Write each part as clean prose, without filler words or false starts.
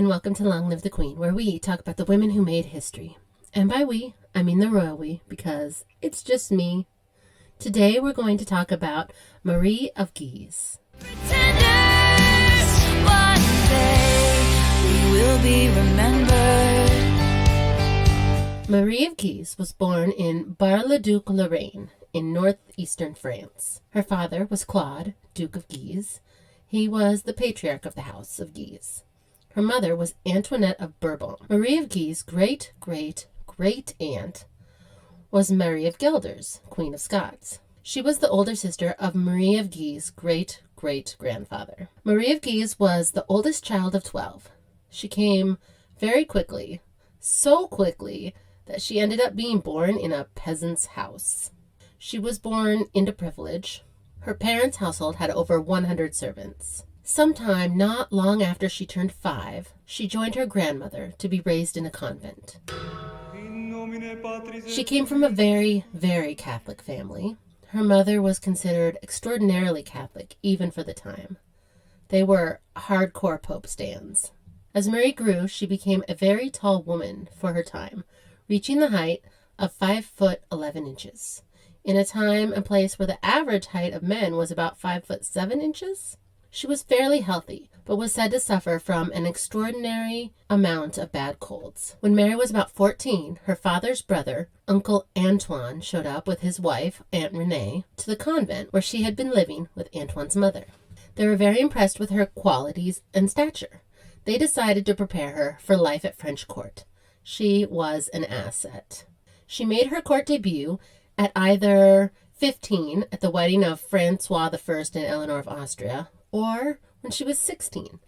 and welcome to Long Live the Queen, where we talk about the women who made history. And by we, I mean the royal we, because it's just me. Today we're going to talk about Marie of Guise. Pretenders, one day we will be remembered. Marie of Guise was born in Bar-le-Duc, Lorraine, in northeastern France. Her father was Claude, Duke of Guise. He was the patriarch of the House of Guise. Her mother was Antoinette of Bourbon. Marie of Guise's great-great-great-aunt was Mary of Guelders, Queen of Scots. She was the older sister of Marie of Guise's great-great-grandfather. Marie of Guise was the oldest child of 12. She came very quickly, so quickly that she ended up being born in a peasant's house. She was born into privilege. Her parents' household had over 100 servants. Sometime not long after she turned 5, she joined her grandmother to be raised in a convent. She came from a very, very Catholic family. Her mother was considered extraordinarily Catholic, even for the time. They were hardcore Pope stans. As Mary grew, she became a very tall woman for her time, reaching the height of 5 foot 11 inches. In a time and place where the average height of men was about 5 foot 7 inches. She was fairly healthy, but was said to suffer from an extraordinary amount of bad colds. When Mary was about 14, her father's brother, Uncle Antoine, showed up with his wife, Aunt Renee, to the convent where she had been living with Antoine's mother. They were very impressed with her qualities and stature. They decided to prepare her for life at French court. She was an asset. She made her court debut at either 15 at the wedding of Francois I and Eleanor of Austria, or when she was 16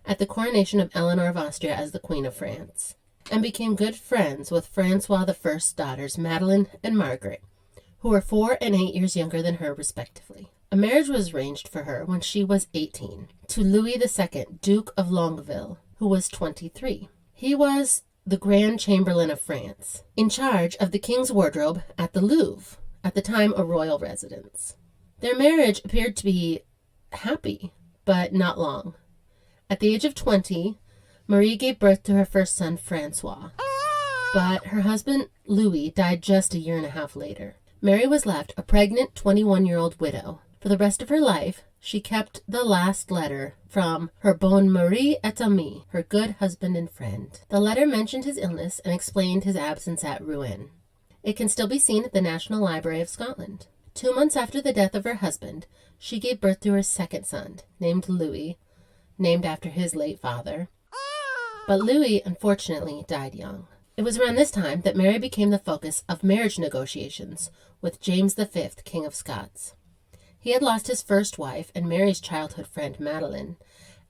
at the coronation of Eleanor of Austria as the Queen of France, and became good friends with Francois I's daughters Madeline and Margaret, who were 4 and 8 years younger than her respectively. A marriage was arranged for her when she was 18 to Louis II, Duke of Longueville, who was 23. He was the Grand Chamberlain of France, in charge of the King's wardrobe at the Louvre, at the time a royal residence. Their marriage appeared to be happy, but not long. At the age of 20, Marie gave birth to her first son, Francois, but her husband, Louis, died just a year and a half later. Mary was left a pregnant 21-year-old widow. For the rest of her life, she kept the last letter from her bon mari et ami, her good husband and friend. The letter mentioned his illness and explained his absence at Rouen. It can still be seen at the National Library of Scotland. 2 months after the death of her husband, she gave birth to her second son, named Louis, named after his late father. But Louis, unfortunately, died young. It was around this time that Mary became the focus of marriage negotiations with James V, King of Scots. He had lost his first wife and Mary's childhood friend Madeline,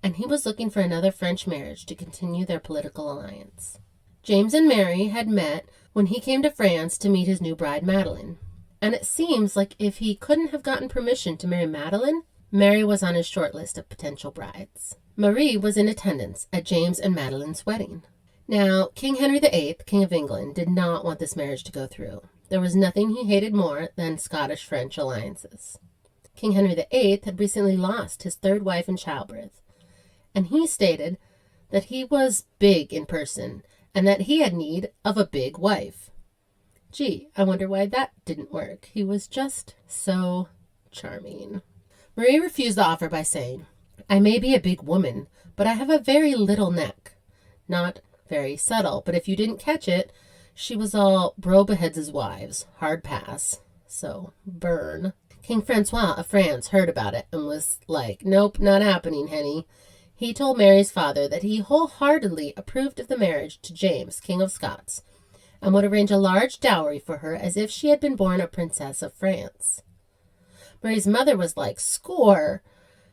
and he was looking for another French marriage to continue their political alliance. James and Mary had met when he came to France to meet his new bride Madeline, and it seems like if he couldn't have gotten permission to marry Madeline, Mary was on his short list of potential brides. Marie was in attendance at James and Madeline's wedding. Now, King Henry VIII, King of England, did not want this marriage to go through. There was nothing he hated more than Scottish-French alliances. King Henry VIII had recently lost his third wife in childbirth, and he stated that he was big in person and that he had need of a big wife. Gee, I wonder why that didn't work. He was just so charming. Marie refused the offer by saying, "I may be a big woman, but I have a very little neck." Not very subtle, but if you didn't catch it, she was all bro beheads wives. Hard pass. So, burn. King Francois of France heard about it and was like, "Nope, not happening, Henny." He told Mary's father that he wholeheartedly approved of the marriage to James, King of Scots, and would arrange a large dowry for her as if she had been born a princess of France. Mary's mother was like, "Score!"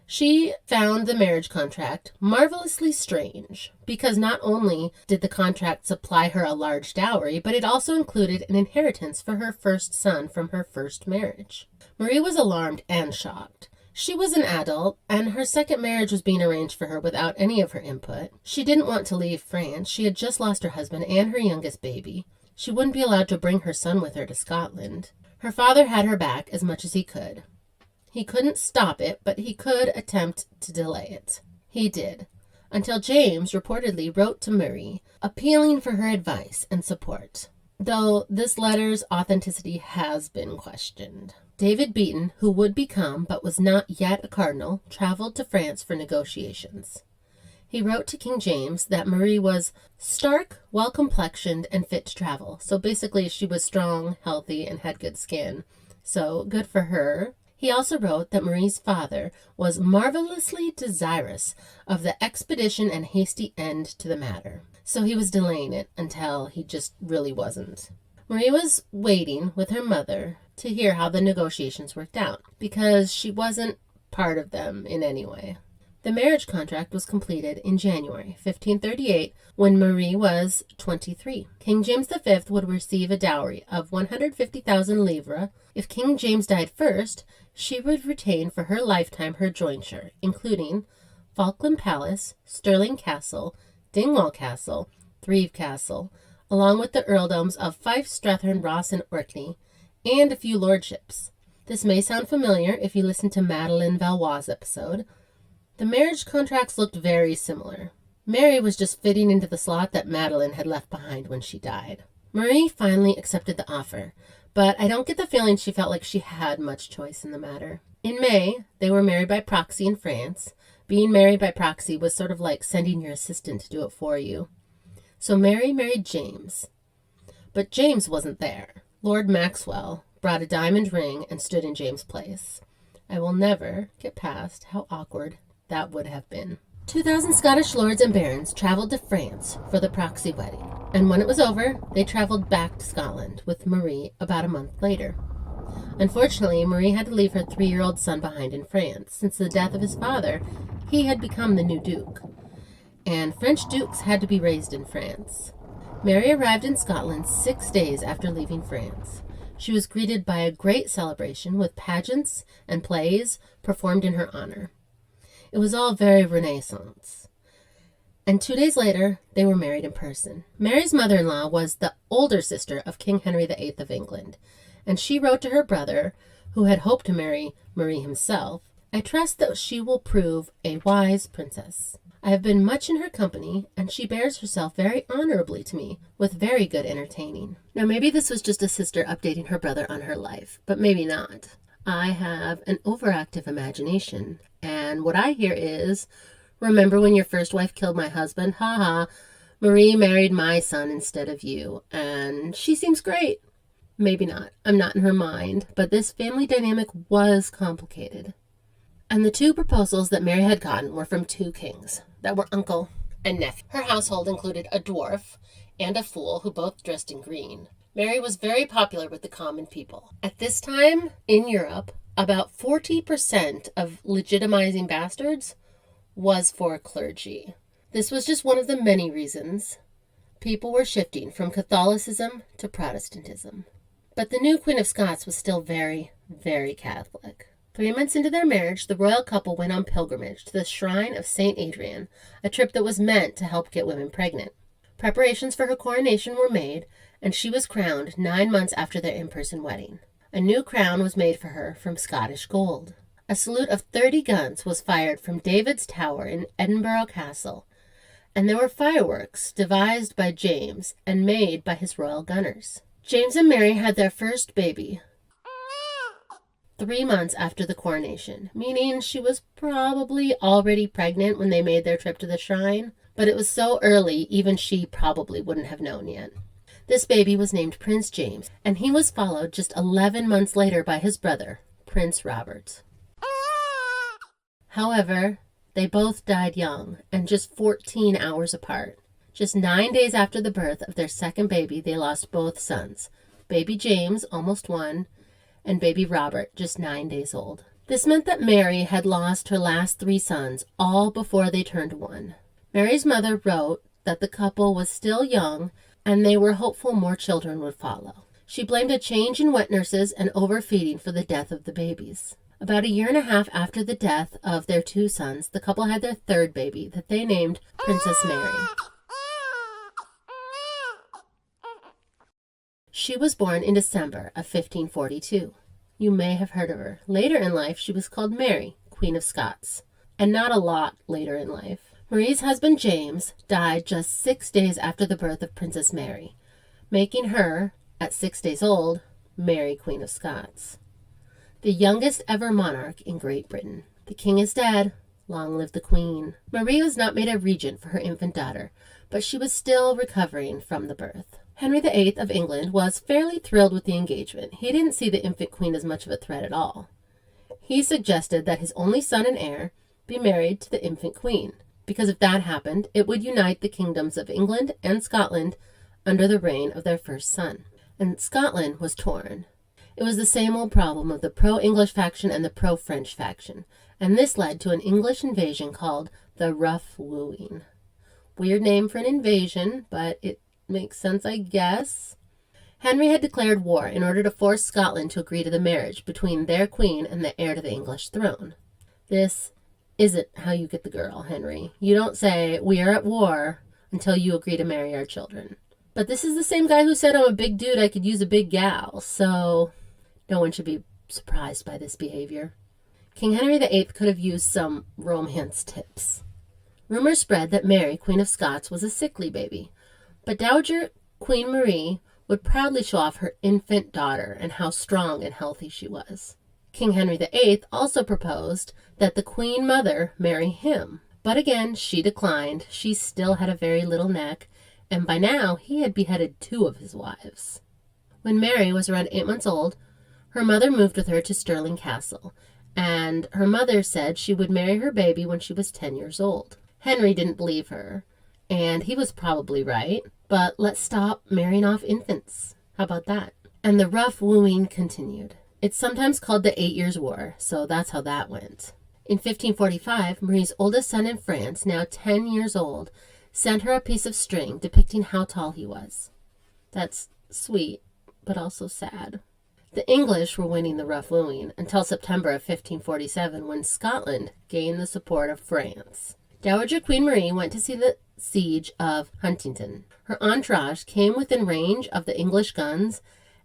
She found the marriage contract marvelously strange, because not only did the contract supply her a large dowry, but it also included an inheritance for her first son from her first marriage. Marie was alarmed and shocked. She was an adult, and her second marriage was being arranged for her without any of her input. She didn't want to leave France. She had just lost her husband and her youngest baby. She wouldn't be allowed to bring her son with her to Scotland. Her father had her back as much as he could. He couldn't stop it, but he could attempt to delay it. He did. until James reportedly wrote to Marie, appealing for her advice and support, though this letter's authenticity has been questioned. David Beaton, who would become but was not yet a cardinal, traveled to France for negotiations. He wrote to King James that Marie was stark, well-complexioned, and fit to travel. So basically, she was strong, healthy, and had good skin. So good for her. He also wrote that Marie's father was marvelously desirous of the expedition and hasty end to the matter. So he was delaying it until he just really wasn't. Marie was waiting with her mother to hear how the negotiations worked out, because she wasn't part of them in any way. The marriage contract was completed in January 1538 when Marie was 23. King James V would receive a dowry of 150,000 livres. If King James died first, she would retain for her lifetime her jointure, including Falkland Palace, Stirling Castle, Dingwall Castle, Threve Castle, along with the earldoms of Fife, Strathearn, Ross, and Orkney, and a few lordships. This may sound familiar if you listen to Madeleine Valois' episode. The marriage contracts looked very similar. Mary was just fitting into the slot that Madeleine had left behind when she died. Marie finally accepted the offer, but I don't get the feeling she felt like she had much choice in the matter. In May, they were married by proxy in France. Being married by proxy was sort of like sending your assistant to do it for you. So Mary married James. But James wasn't there. Lord Maxwell brought a diamond ring and stood in James' place. I will never get past how awkward that would have been. 2,000 Scottish lords and barons traveled to France for the proxy wedding, and when it was over, they traveled back to Scotland with Marie about a month later. Unfortunately, Marie had to leave her 3-year-old son behind in France. Since the death of his father, he had become the new duke, and French dukes had to be raised in France. Mary arrived in Scotland 6 days after leaving France. She was greeted by a great celebration with pageants and plays performed in her honor. It was all very Renaissance. And 2 days later, they were married in person. Mary's mother-in-law was the older sister of King Henry VIII of England, and she wrote to her brother, who had hoped to marry Marie himself, "I trust that she will prove a wise princess. I have been much in her company, and she bears herself very honorably to me, with very good entertaining." Now, maybe this was just a sister updating her brother on her life, but maybe not. I have an overactive imagination, and what I hear is, "Remember when your first wife killed my husband? Ha ha. Marie married my son instead of you, and she seems great." Maybe not. I'm not in her mind, but this family dynamic was complicated. And the 2 proposals that Mary had gotten were from 2 kings that were uncle and nephew. Her household included a dwarf and a fool who both dressed in green. Mary was very popular with the common people. At this time, in Europe, about 40% of legitimizing bastards was for clergy. This was just one of the many reasons people were shifting from Catholicism to Protestantism. But the new Queen of Scots was still very, very Catholic. 3 months into their marriage, the royal couple went on pilgrimage to the shrine of St. Adrian, a trip that was meant to help get women pregnant. Preparations for her coronation were made, and she was crowned 9 months after their in-person wedding. A new crown was made for her from Scottish gold. A salute of 30 guns was fired from David's Tower in Edinburgh Castle, and there were fireworks devised by James and made by his royal gunners. James and Mary had their first baby 3 months after the coronation, meaning she was probably already pregnant when they made their trip to the shrine, but it was so early even she probably wouldn't have known yet. This baby was named Prince James, and he was followed just 11 months later by his brother, Prince Robert. However, they both died young, and just 14 hours apart. Just 9 days after the birth of their second baby, they lost both sons, baby James, almost 1, and baby Robert, just 9 days old. This meant that Mary had lost her last 3 sons, all before they turned 1. Mary's mother wrote that the couple was still young, and they were hopeful more children would follow. She blamed a change in wet nurses and overfeeding for the death of the babies. About a year and a half after the death of their 2 sons, the couple had their 3rd baby that they named Princess Mary. She was born in December of 1542. You may have heard of her. Later in life, she was called Mary, Queen of Scots, and not a lot later in life. Marie's husband James died just 6 days after the birth of Princess Mary, making her, at 6 days old, Mary, Queen of Scots, the youngest ever monarch in Great Britain. The king is dead. Long live the queen. Marie was not made a regent for her infant daughter, but she was still recovering from the birth. Henry VIII of England was fairly thrilled with the engagement. He didn't see the infant queen as much of a threat at all. He suggested that his only son and heir be married to the infant queen, because if that happened, it would unite the kingdoms of England and Scotland under the reign of their first son. And Scotland was torn. It was the same old problem of the pro-English faction and the pro-French faction, and this led to an English invasion called the Rough Wooing. Weird name for an invasion, but it makes sense, I guess. Henry had declared war in order to force Scotland to agree to the marriage between their queen and the heir to the English throne. This isn't how you get the girl, Henry. You don't say, we are at war until you agree to marry our children. But this is the same guy who said, I'm a big dude, I could use a big gal, so no one should be surprised by this behavior. King Henry VIII could have used some romance tips. Rumors spread that Mary, Queen of Scots, was a sickly baby, but Dowager Queen Marie would proudly show off her infant daughter and how strong and healthy she was. King Henry VIII also proposed that the Queen Mother marry him, but again she declined. She still had a very little neck, and by now he had beheaded 2 of his wives. When Mary was around 8 months old, her mother moved with her to Stirling Castle, and her mother said she would marry her baby when she was 10 years old. Henry didn't believe her, and he was probably right, but let's stop marrying off infants. How about that? And the rough wooing continued. It's sometimes called the 8 Years' War, so that's how that went. In 1545, Marie's oldest son in France, now 10 years old, sent her a piece of string depicting how tall he was. That's sweet, but also sad. The English were winning the rough wooing until September of 1547, when Scotland gained the support of France. Dowager Queen Marie went to see the siege of Huntingdon. Her entourage came within range of the English guns,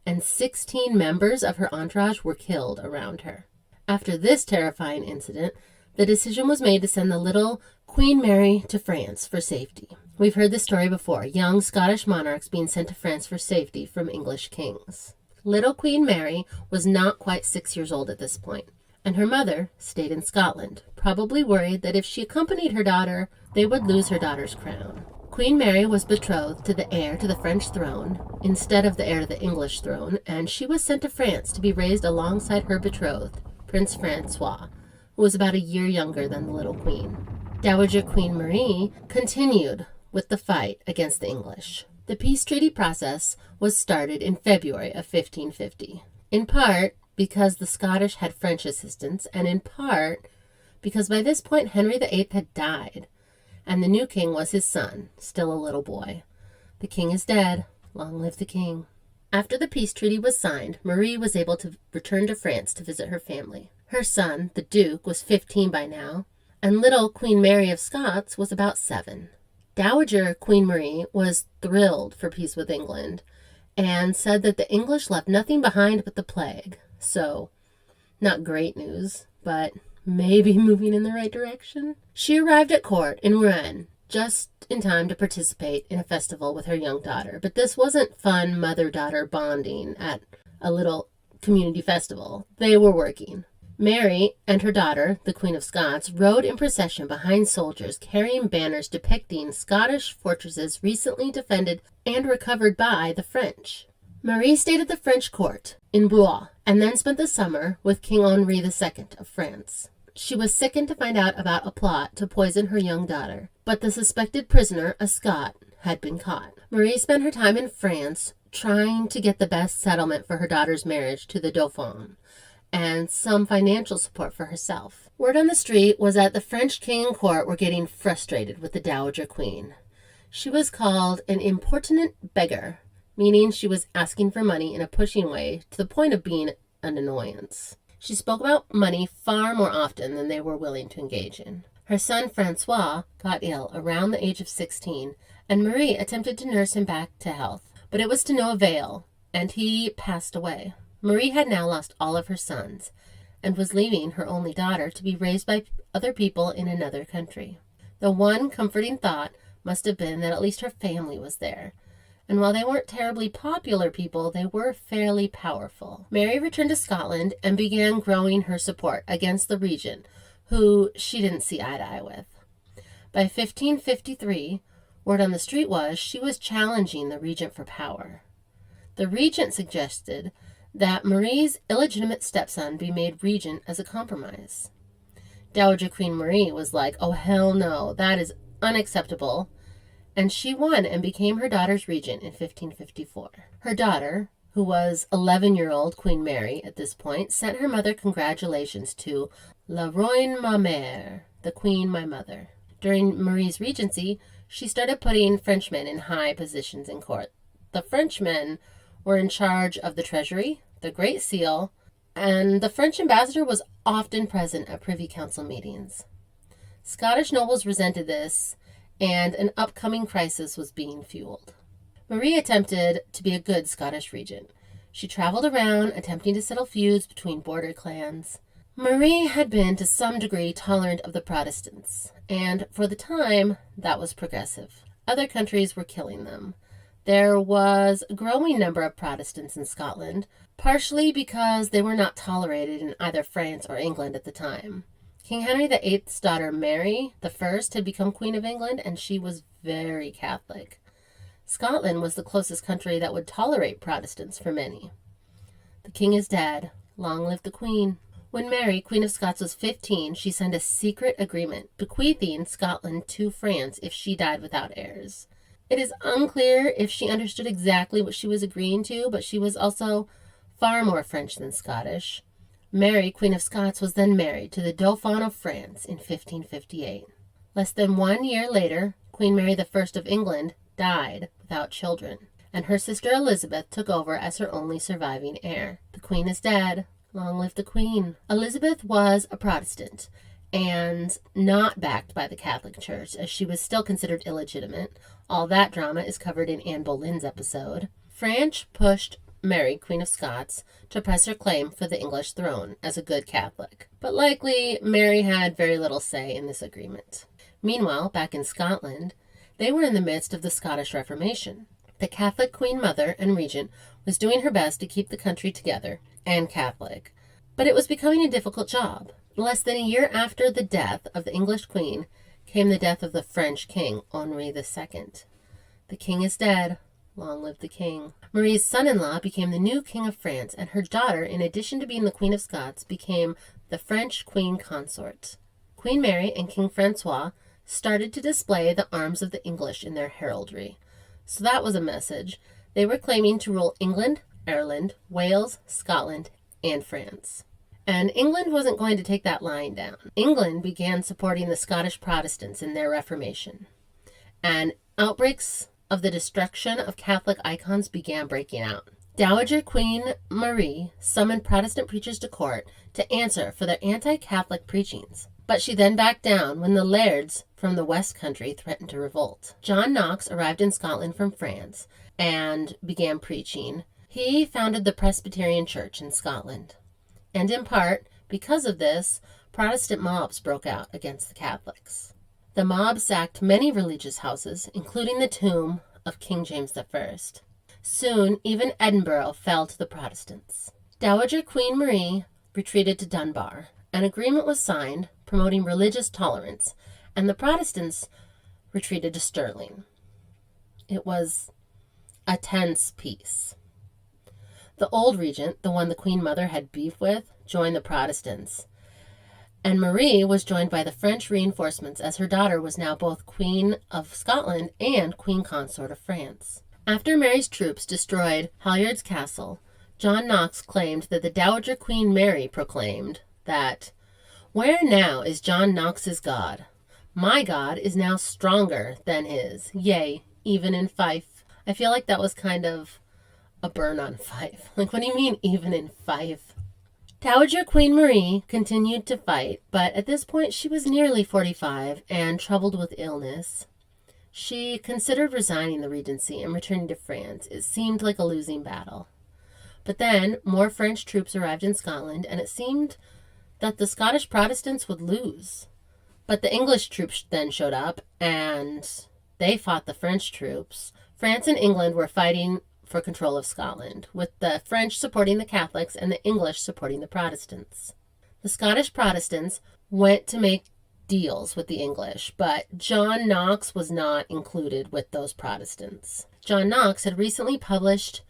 and 16 members of her entourage were killed around her. After this terrifying incident, the decision was made to send the little Queen Mary to France for safety. We've heard this story before, young Scottish monarchs being sent to France for safety from English kings. Little Queen Mary was not quite 6 years old at this point, and her mother stayed in Scotland, probably worried that if she accompanied her daughter, they would lose her daughter's crown. Queen Mary was betrothed to the heir to the French throne instead of the heir to the English throne, and she was sent to France to be raised alongside her betrothed, Prince Francois, who was about a year younger than the little queen. Dowager Queen Marie continued with the fight against the English. The peace treaty process was started in February of 1550, in part because the Scottish had French assistance, and in part because by this point Henry VIII had died, and the new king was his son, still a little boy. The king is dead. Long live the king. After the peace treaty was signed, Marie was able to return to France to visit her family. Her son, the Duke, was 15 by now, and little Queen Mary of Scots was about 7. Dowager Queen Marie was thrilled for peace with England and said that the English left nothing behind but the plague. So, not great news, but maybe moving in the right direction. She arrived at court in Rouen just in time to participate in a festival with her young daughter. But this wasn't fun mother-daughter bonding at a little community festival. They were working. Mary and her daughter, the Queen of Scots, rode in procession behind soldiers carrying banners depicting Scottish fortresses recently defended and recovered by the French. Marie stayed at the French court in Blois and then spent the summer with King Henri II of France. She was sickened to find out about a plot to poison her young daughter, but the suspected prisoner, a Scot, had been caught. Marie spent her time in France trying to get the best settlement for her daughter's marriage to the Dauphin, and some financial support for herself. Word on the street was that the French king and court were getting frustrated with the Dowager Queen. She was called an importunate beggar, meaning she was asking for money in a pushing way to the point of being an annoyance. She spoke about money far more often than they were willing to engage in. Her son Francois got ill around the age of 16, and Marie attempted to nurse him back to health, but it was to no avail, and he passed away. Marie had now lost all of her sons and was leaving her only daughter to be raised by other people in another country. The one comforting thought must have been that at least her family was there. And while they weren't terribly popular people, they were fairly powerful. Mary returned to Scotland and began growing her support against the regent, who she didn't see eye to eye with. By 1553, word on the street was she was challenging the regent for power. The regent suggested that Marie's illegitimate stepson be made regent as a compromise. Dowager Queen Marie was like, oh hell no, that is unacceptable, and she won and became her daughter's regent in 1554. Her daughter, who was 11-year-old Queen Mary at this point, sent her mother congratulations to La Royne ma mère, the Queen my mother. During Marie's regency, she started putting Frenchmen in high positions in court. The Frenchmen were in charge of the treasury, the Great Seal, and the French ambassador was often present at Privy Council meetings. Scottish nobles resented this, and an upcoming crisis was being fueled. Marie attempted to be a good Scottish regent. She traveled around, attempting to settle feuds between border clans. Marie had been to some degree tolerant of the Protestants, and for the time, that was progressive. Other countries were killing them. There was a growing number of Protestants in Scotland, partially because they were not tolerated in either France or England at the time. King Henry VIII's daughter Mary I had become Queen of England, and she was very Catholic. Scotland was the closest country that would tolerate Protestants for many. The king is dead. Long live the Queen. When Mary, Queen of Scots, was 15, she signed a secret agreement bequeathing Scotland to France if she died without heirs. It is unclear if she understood exactly what she was agreeing to, but she was also far more French than Scottish. Mary, Queen of Scots, was then married to the Dauphin of France in 1558. Less than 1 year later, Queen Mary I of England died without children, and her sister Elizabeth took over as her only surviving heir. The Queen is dead. Long live the Queen. Elizabeth was a Protestant and not backed by the Catholic Church, as she was still considered illegitimate. All that drama is covered in Anne Boleyn's episode. France pushed Mary, Queen of Scots, to press her claim for the English throne as a good Catholic. But likely, Mary had very little say in this agreement. Meanwhile, back in Scotland, they were in the midst of the Scottish Reformation. The Catholic Queen Mother and Regent was doing her best to keep the country together and Catholic, but it was becoming a difficult job. Less than a year after the death of the English Queen came the death of the French King, Henri II. The king is dead. Long live the king. Marie's son-in-law became the new king of France, and her daughter, in addition to being the Queen of Scots, became the French queen consort. Queen Mary and King Francois started to display the arms of the English in their heraldry. So that was a message. They were claiming to rule England, Ireland, Wales, Scotland, and France. And England wasn't going to take that lying down. England began supporting the Scottish Protestants in their Reformation, and outbreaks of the destruction of Catholic icons began breaking out. Dowager Queen Marie summoned Protestant preachers to court to answer for their anti-Catholic preachings. But she then backed down when the lairds from the West Country threatened to revolt. John Knox arrived in Scotland from France and began preaching. He founded the Presbyterian Church in Scotland. And in part, because of this, Protestant mobs broke out against the Catholics. The mob sacked many religious houses, including the tomb of King James I. Soon, even Edinburgh fell to the Protestants. Dowager Queen Marie retreated to Dunbar. An agreement was signed promoting religious tolerance, and the Protestants retreated to Stirling. It was a tense peace. The old regent, the one the Queen Mother had beef with, joined the Protestants, and Marie was joined by the French reinforcements, as her daughter was now both Queen of Scotland and Queen Consort of France. After Mary's troops destroyed Halyard's castle, John Knox claimed that the Dowager Queen Mary proclaimed that, "Where now is John Knox's God? My God is now stronger than his, yea, even in Fife." I feel like that was kind of a burn on Fife. Like, what do you mean, even in Fife? Dowager Queen Marie continued to fight, but at this point she was nearly 45 and troubled with illness. She considered resigning the regency and returning to France. It seemed like a losing battle. But then more French troops arrived in Scotland, and it seemed that the Scottish Protestants would lose. But the English troops then showed up, and they fought the French troops. France and England were fighting for control of Scotland, with the French supporting the Catholics and the English supporting the Protestants. The Scottish Protestants went to make deals with the English, but John Knox was not included with those Protestants. John Knox had recently published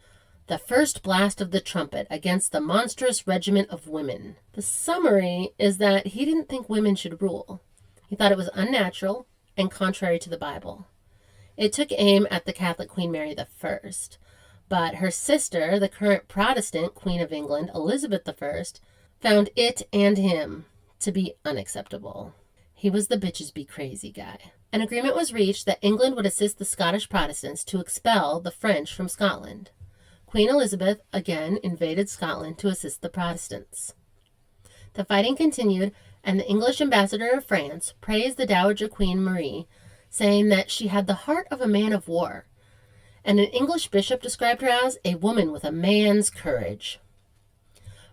The First Blast of the Trumpet Against the Monstrous Regiment of Women. The summary is that he didn't think women should rule. He thought it was unnatural and contrary to the Bible. It took aim at the Catholic Queen Mary I, but her sister, the current Protestant Queen of England, Elizabeth I, found it and him to be unacceptable. He was the bitches be crazy guy. An agreement was reached that England would assist the Scottish Protestants to expel the French from Scotland. Queen Elizabeth again invaded Scotland to assist the Protestants. The fighting continued, and the English ambassador of France praised the Dowager Queen Marie, saying that she had the heart of a man of war, and an English bishop described her as a woman with a man's courage.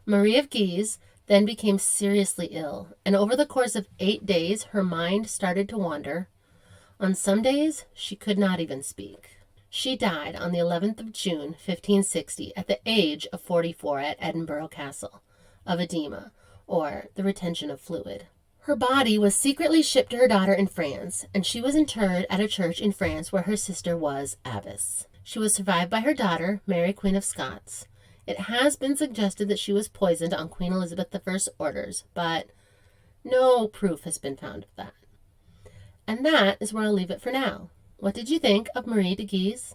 Marie of Guise then became seriously ill, and over the course of 8 days her mind started to wander. On some days she could not even speak. She died on the 11th of June, 1560, at the age of 44 at Edinburgh Castle, of edema, or the retention of fluid. Her body was secretly shipped to her daughter in France, and she was interred at a church in France where her sister was abbess. She was survived by her daughter, Mary, Queen of Scots. It has been suggested that she was poisoned on Queen Elizabeth I's orders, but no proof has been found of that. And that is where I'll leave it for now. What did you think of Marie de Guise?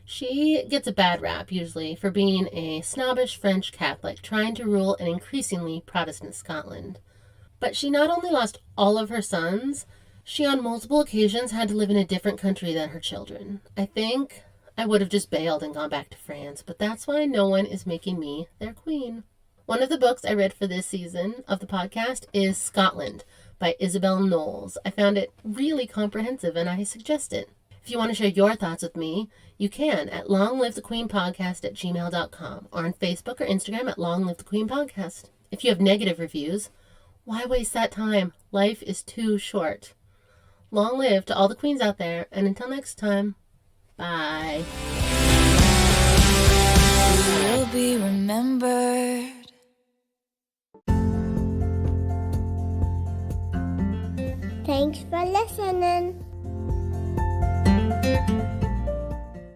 She gets a bad rap, usually, for being a snobbish French Catholic trying to rule an increasingly Protestant Scotland. But she not only lost all of her sons, she on multiple occasions had to live in a different country than her children. I think I would have just bailed and gone back to France, but that's why no one is making me their queen. One of the books I read for this season of the podcast is Scotland by Isabel Knowles. I found it really comprehensive and I suggest it. If you want to share your thoughts with me, you can at longlivethequeenpodcast@gmail.com or on Facebook or Instagram at longlivethequeenpodcast. If you have negative reviews, why waste that time? Life is too short. Long live to all the queens out there, and until next time, bye. Will be remembered. Thanks for listening.